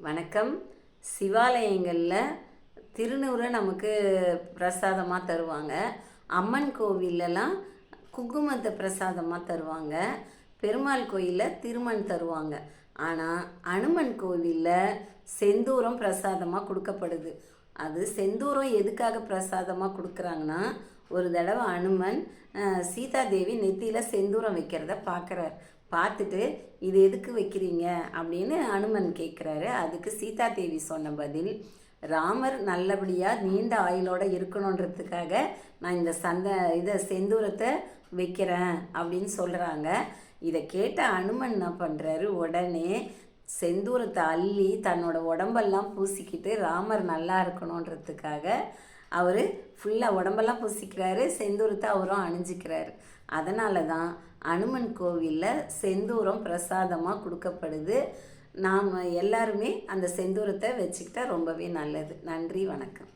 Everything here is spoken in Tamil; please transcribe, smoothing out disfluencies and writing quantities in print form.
வணக்கம். சிவாலயங்களில் திருநூறை நமக்கு பிரசாதமாக தருவாங்க. அம்மன் கோவிலெலாம் குங்குமத்தை பிரசாதமாக தருவாங்க. பெருமாள் கோயிலில் திருமண் தருவாங்க. ஆனால் அனுமன் கோவிலில் செந்தூரம் பிரசாதமாக கொடுக்கப்படுது. அது செந்தூரம் எதுக்காக பிரசாதமாக கொடுக்குறாங்கன்னா, ஒரு தடவை அனுமன் சீதாதேவி நெத்தியில் செந்தூரம் வைக்கிறத பார்க்குறார். பார்த்துட்டு இது எதுக்கு வைக்கிறீங்க அப்படின்னு அனுமன் கேட்குறாரு. அதுக்கு சீதாதேவி சொன்ன பதில், ராமர் நல்லபடியாக நீண்ட ஆயுளோடு இருக்கணுன்றதுக்காக நான் இந்த செந்தூரத்தை வைக்கிறேன் அப்படின்னு சொல்கிறாங்க. இதை கேட்ட அனுமன் என்ன பண்ணுறாரு, உடனே செந்தூரத்தை அள்ளி தன்னோட உடம்பெல்லாம் பூசிக்கிட்டு ராமர் நல்லா இருக்கணுன்றதுக்காக அவர் ஃபுல்லாக உடம்பெல்லாம் பூசிக்கிறாரு, செந்தூரத்தை அவரும் அணிஞ்சிக்கிறாரு. அதனால தான் அனுமன் கோவிலில் செந்தூரம் பிரசாதமாக கொடுக்கப்படுது. நாம் எல்லாருமே அந்த செந்தூரத்தை வச்சுக்கிட்டா ரொம்பவே நல்லது. நன்றி, வணக்கம்.